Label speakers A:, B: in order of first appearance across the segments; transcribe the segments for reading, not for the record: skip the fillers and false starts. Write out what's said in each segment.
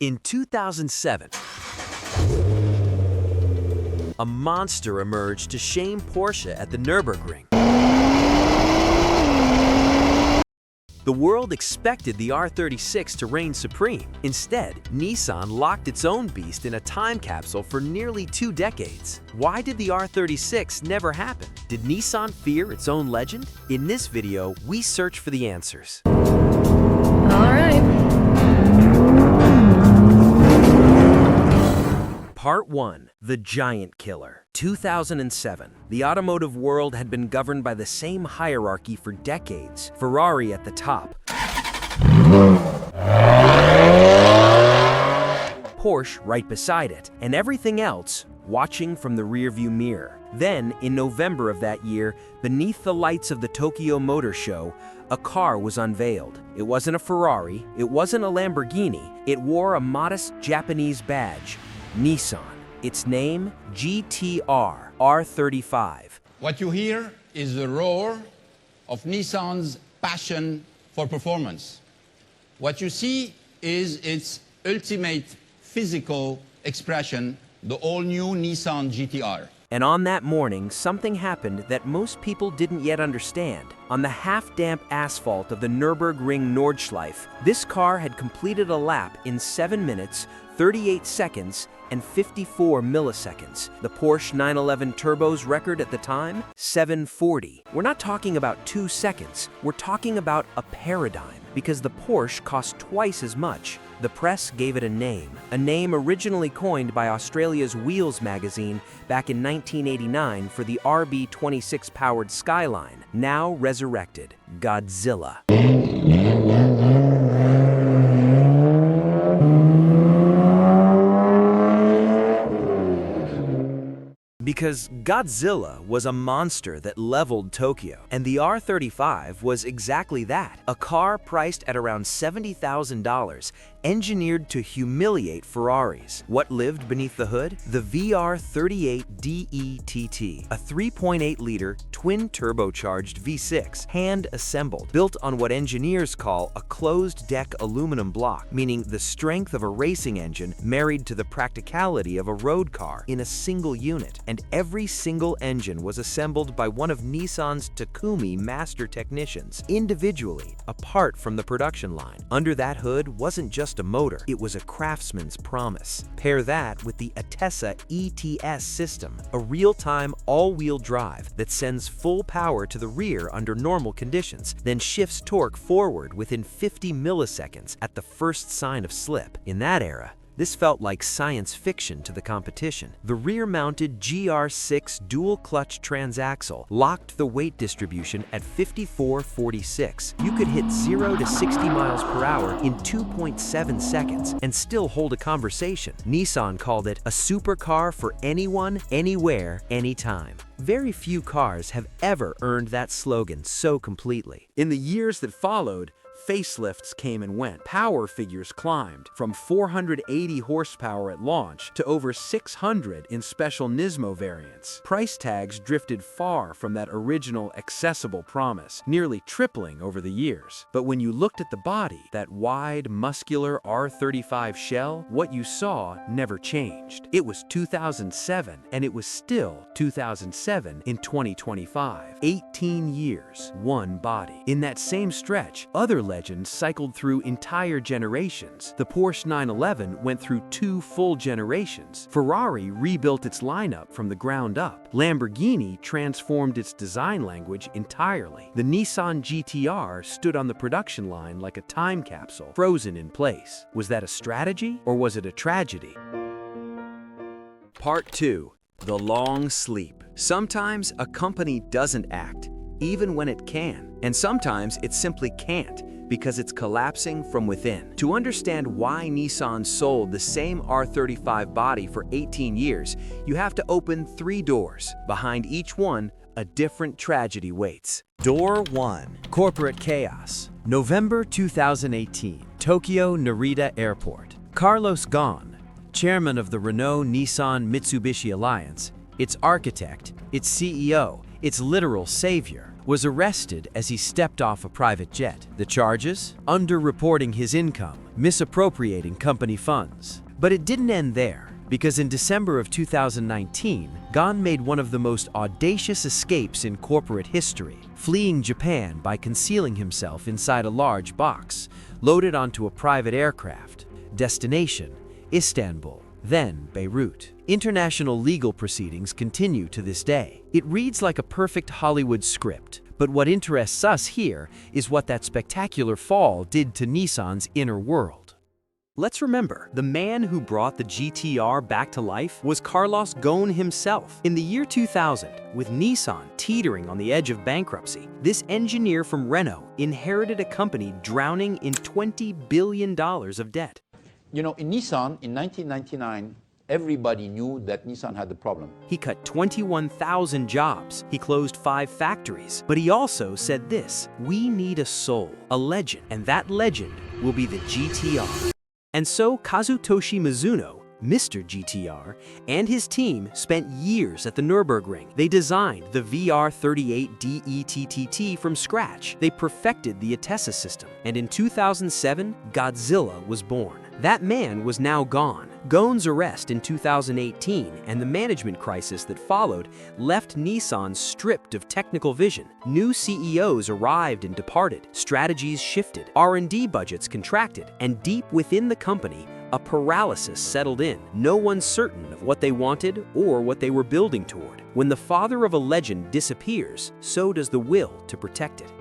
A: In 2007, a monster emerged to shame Porsche at the Nürburgring. The world expected the R36 to reign supreme. Instead, Nissan locked its own beast in a time capsule for nearly 2 decades. Why did the R36 never happen? Did Nissan fear its own legend? In this video, we search for the answers.
B: All right.
A: Part 1. The Giant Killer. 2007. The automotive world had been governed by the same hierarchy for decades. Ferrari at the top. Porsche right beside it, and everything else watching from the rearview mirror. Then, in November of that year, beneath the lights of the Tokyo Motor Show, a car was unveiled. It wasn't a Ferrari, it wasn't a Lamborghini, it wore a modest Japanese badge. Nissan. Its name, GT-R R35.
C: What you hear is the roar of Nissan's passion for performance. What you see is its ultimate physical expression, the all-new Nissan GT-R.
A: And on that morning, something happened that most people didn't yet understand. On the half-damp asphalt of the Nürburgring Nordschleife, this car had completed a lap in 7 minutes, 38 seconds, and 54 milliseconds. The Porsche 911 Turbo's record at the time? 740. We're not talking about 2 seconds. We're talking about a paradigm, because the Porsche cost twice as much. The press gave it a name originally coined by Australia's Wheels magazine back in 1989 for the RB26-powered Skyline, now resurrected, Godzilla. Because Godzilla was a monster that leveled Tokyo, and the R35 was exactly that, a car priced at around $70,000, engineered to humiliate Ferraris. What lived beneath the hood? The VR38 DETT, a 3.8-liter twin-turbocharged V6, hand-assembled, built on what engineers call a closed-deck aluminum block, meaning the strength of a racing engine married to the practicality of a road car in a single unit. And every single engine was assembled by one of Nissan's Takumi master technicians, individually, apart from the production line. Under that hood wasn't just a motor, it was a craftsman's promise. Pair that with the Atessa ETS system, a real-time all-wheel drive that sends full power to the rear under normal conditions, then shifts torque forward within 50 milliseconds at the first sign of slip. In that era, this felt like science fiction to the competition. The rear-mounted GR6 dual-clutch transaxle locked the weight distribution at 54/46. You could hit 0 to 60 miles per hour in 2.7 seconds and still hold a conversation. Nissan called it a supercar for anyone, anywhere, anytime. Very few cars have ever earned that slogan so completely. In the years that followed, facelifts came and went. Power figures climbed from 480 horsepower at launch to over 600 in special Nismo variants. Price tags drifted far from that original accessible promise, nearly tripling over the years. But when you looked at the body, that wide, muscular R35 shell, what you saw never changed. It was 2007, and it was still 2007 in 2025. 18 years, one body. In that same stretch, other legends cycled through entire generations. The Porsche 911 went through 2 full generations. Ferrari rebuilt its lineup from the ground up. Lamborghini transformed its design language entirely. The Nissan GT-R stood on the production line like a time capsule, frozen in place. Was that a strategy, or was it a tragedy? Part 2. The long sleep. Sometimes a company doesn't act, even when it can. And sometimes it simply can't, because it's collapsing from within. To understand why Nissan sold the same R35 body for 18 years, you have to open 3 doors. Behind each one, a different tragedy waits. Door 1. Corporate chaos. November 2018. Tokyo Narita Airport. Carlos Ghosn, chairman of the Renault-Nissan-Mitsubishi Alliance, its architect, its CEO, its literal savior, was arrested as he stepped off a private jet. The charges? Underreporting his income, misappropriating company funds. But it didn't end there, because in December of 2019, Gon made one of the most audacious escapes in corporate history, fleeing Japan by concealing himself inside a large box, loaded onto a private aircraft. Destination: Istanbul, then Beirut. International legal proceedings continue to this day. It reads like a perfect Hollywood script, but what interests us here is what that spectacular fall did to Nissan's inner world. Let's remember, the man who brought the GT-R back to life was Carlos Ghosn himself. In the year 2000, with Nissan teetering on the edge of bankruptcy, this engineer from Renault inherited a company drowning in $20 billion of debt.
D: You know, in Nissan, in 1999, everybody knew that Nissan had a problem.
A: He cut 21,000 jobs. He closed 5 factories. But he also said this: we need a soul, a legend, and that legend will be the GT-R. And so Kazutoshi Mizuno, Mr. GT-R, and his team spent years at the Nürburgring. They designed the VR38 DETTT from scratch. They perfected the Atessa system. And in 2007, Godzilla was born. That man was now gone. Ghosn's arrest in 2018 and the management crisis that followed left Nissan stripped of technical vision. New CEOs arrived and departed. Strategies shifted. R&D budgets contracted. And deep within the company, a paralysis settled in. No one certain of what they wanted or what they were building toward. When the father of a legend disappears, so does the will to protect it.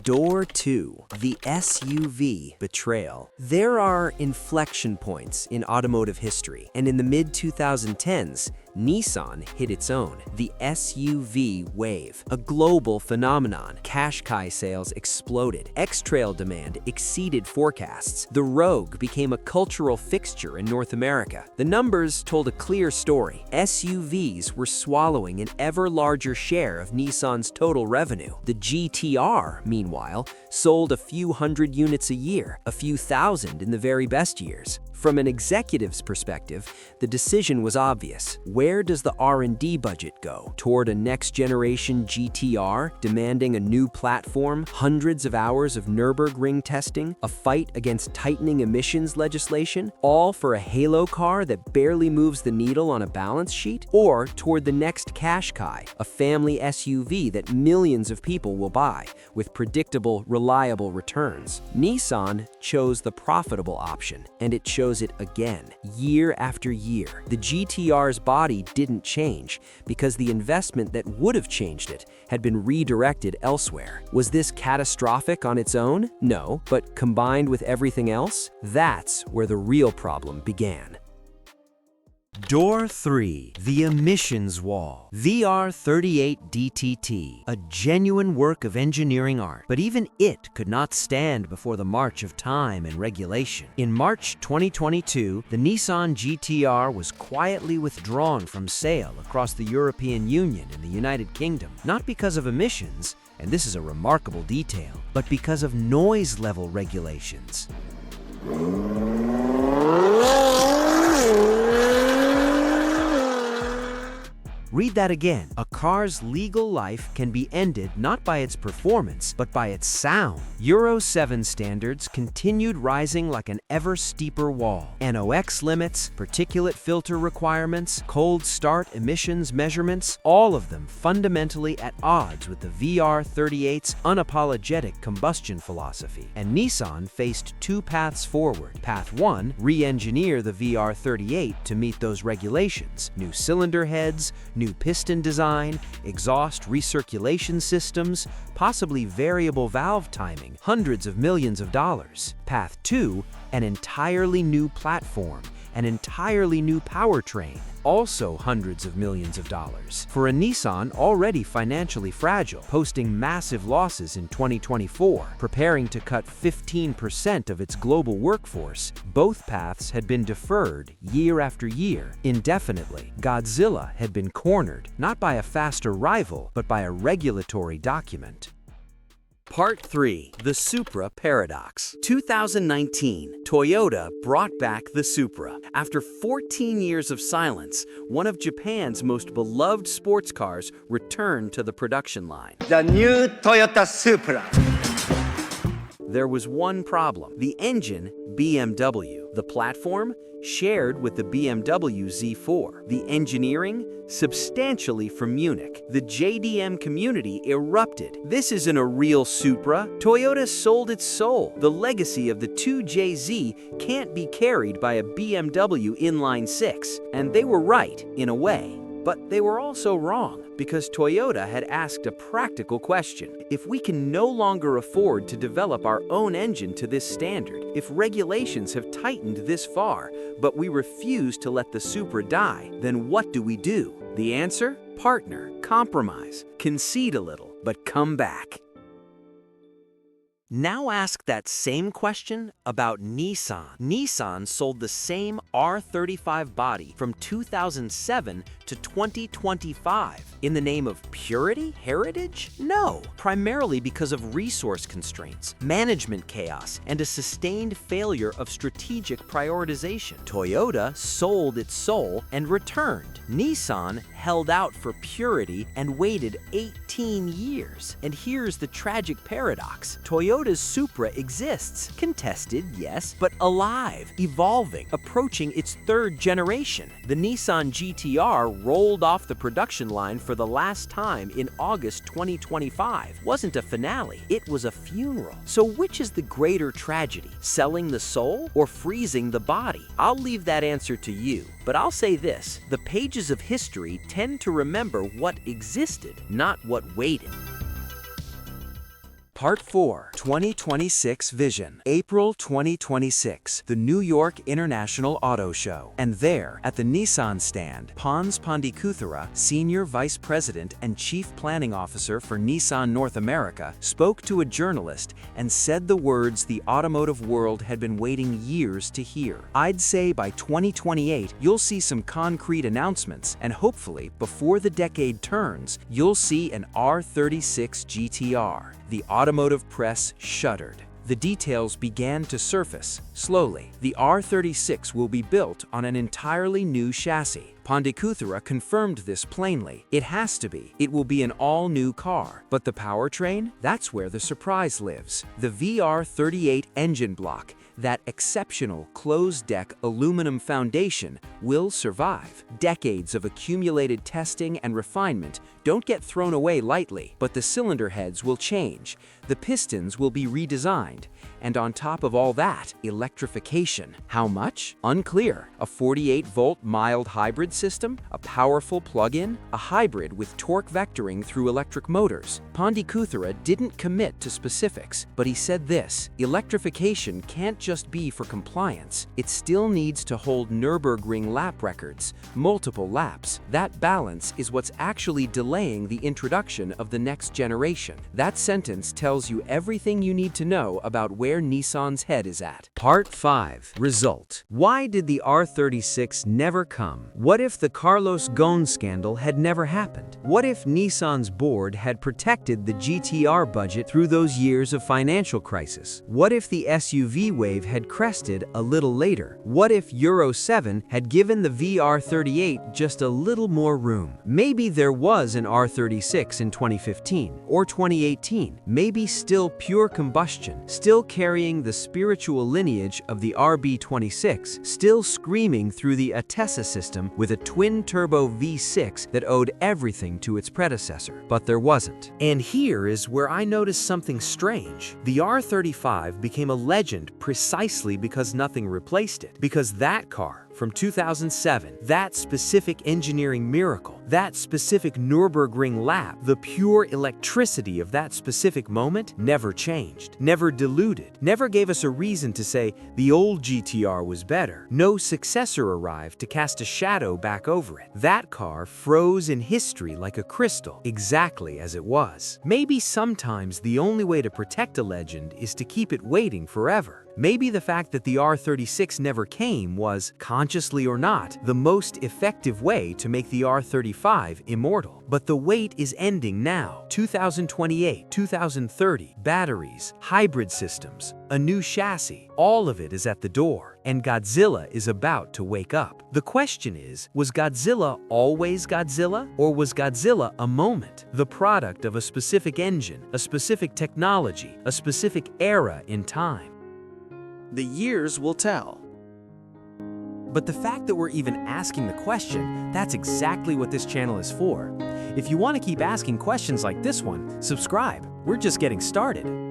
A: Door 2, the SUV betrayal. There are inflection points in automotive history, and in the mid-2010s, Nissan hit its own, the SUV wave, a global phenomenon. Qashqai sales exploded. X-Trail demand exceeded forecasts. The Rogue became a cultural fixture in North America. The numbers told a clear story. SUVs were swallowing an ever larger share of Nissan's total revenue. The GT-R, meanwhile, sold a few hundred units a year, a few thousand in the very best years. From an executive's perspective, the decision was obvious. Where does the R&D budget go? Toward a next-generation GT-R, demanding a new platform, hundreds of hours of Nürburgring testing, a fight against tightening emissions legislation, all for a halo car that barely moves the needle on a balance sheet? Or toward the next Qashqai, a family SUV that millions of people will buy, with predictable, reliable returns? Nissan chose the profitable option, and it chose it again, year after year. The GT-R's body didn't change because the investment that would have changed it had been redirected elsewhere. Was this catastrophic on its own? No, but combined with everything else, that's where the real problem began. Door 3, the emissions wall. The R38 DTT, a genuine work of engineering art, but even it could not stand before the march of time and regulation. In March 2022, the Nissan GT-R was quietly withdrawn from sale across the European Union and the United Kingdom, not because of emissions, and this is a remarkable detail, but because of noise level regulations. Read that again. A car's legal life can be ended not by its performance, but by its sound. Euro 7 standards continued rising like an ever steeper wall. NOx limits, particulate filter requirements, cold start emissions measurements, all of them fundamentally at odds with the VR38's unapologetic combustion philosophy. And Nissan faced 2 paths forward. Path 1, re-engineer the VR38 to meet those regulations. New cylinder heads, new piston design, exhaust recirculation systems, possibly variable valve timing, hundreds of millions of dollars. Path 2, an entirely new platform, an entirely new powertrain, also hundreds of millions of dollars. For a Nissan already financially fragile, posting massive losses in 2024, preparing to cut 15% of its global workforce, both paths had been deferred year after year, indefinitely. Godzilla had been cornered, not by a faster rival, but by a regulatory document. Part 3. The Supra Paradox. 2019, Toyota brought back the Supra. After 14 years of silence, one of Japan's most beloved sports cars returned to the production line.
E: The new Toyota Supra.
A: There was one problem. The engine, BMW. The platform, shared with the BMW Z4. The engineering, substantially from Munich. The JDM community erupted. This isn't a real Supra. Toyota sold its soul. The legacy of the 2JZ can't be carried by a BMW inline 6. And they were right, in a way. But they were also wrong, because Toyota had asked a practical question. If we can no longer afford to develop our own engine to this standard, if regulations have tightened this far, but we refuse to let the Supra die, then what do we do? The answer? Partner, compromise, concede a little, but come back. Now ask that same question about Nissan. Nissan sold the same R35 body from 2007 to 2025. In the name of purity? Heritage? No. Primarily because of resource constraints, management chaos, and a sustained failure of strategic prioritization. Toyota sold its soul and returned. Nissan held out for purity and waited 18 years. And here's the tragic paradox. Toyota's Supra exists. Contested, yes, but alive, evolving, approaching its third generation. The Nissan GT-R rolled off the production line for the last time in August 2025. Wasn't a finale, it was a funeral. So which is the greater tragedy? Selling the soul or freezing the body? I'll leave that answer to you. But I'll say this, the pages of history tend to remember what existed, not what waited. Part 4. 2026 Vision. April 2026, the New York International Auto Show. And there, at the Nissan stand, Pons Pandikuthara, Senior Vice President and Chief Planning Officer for Nissan North America, spoke to a journalist and said the words the automotive world had been waiting years to hear. I'd say by 2028, you'll see some concrete announcements, and hopefully, before the decade turns, you'll see an R36 GT-R. The automotive press shuddered. The details began to surface, slowly. The R36 will be built on an entirely new chassis. Pandikuthara confirmed this plainly. It has to be. It will be an all-new car. But the powertrain? That's where the surprise lives. The VR38 engine block, that exceptional closed-deck aluminum foundation, will survive. Decades of accumulated testing and refinement don't get thrown away lightly, but the cylinder heads will change. The pistons will be redesigned. And on top of all that, electrification. How much? Unclear. A 48-volt mild hybrid system? A powerful plug-in? A hybrid with torque vectoring through electric motors? Pandikuthara didn't commit to specifics, but he said this: electrification can't just be for compliance. It still needs to hold Nürburgring lap records, multiple laps. That balance is what's actually delaying the introduction of the next generation. That sentence tells you everything you need to know about where Nissan's head is at. Part 5. Result. Why did the R36 never come? What if the Carlos Ghosn scandal had never happened? What if Nissan's board had protected the GT-R budget through those years of financial crisis? What if the SUV wave had crested a little later? What if Euro 7 had given the VR38 just a little more room? Maybe there was an R36 in 2015 or 2018. Maybe still pure combustion, still carrying the spiritual lineage of the RB26, still screaming through the Atessa system with a twin-turbo V6 that owed everything to its predecessor. But there wasn't. And here is where I noticed something strange. The R35 became a legend precisely because nothing replaced it. Because that car, from 2007, that specific engineering miracle, that specific Nürburgring lap, the pure electricity of that specific moment never changed, never diluted, never gave us a reason to say the old GT-R was better. No successor arrived to cast a shadow back over it. That car froze in history like a crystal, exactly as it was. Maybe sometimes the only way to protect a legend is to keep it waiting forever. Maybe the fact that the R36 never came was, consciously or not, the most effective way to make the R35 immortal. But the wait is ending now. 2028, 2030, batteries, hybrid systems, a new chassis, all of it is at the door, and Godzilla is about to wake up. The question is, was Godzilla always Godzilla? Or was Godzilla a moment, the product of a specific engine, a specific technology, a specific era in time?
F: The years will tell.
A: But the fact that we're even asking the question, that's exactly what this channel is for. If you want to keep asking questions like this one, subscribe. We're just getting started.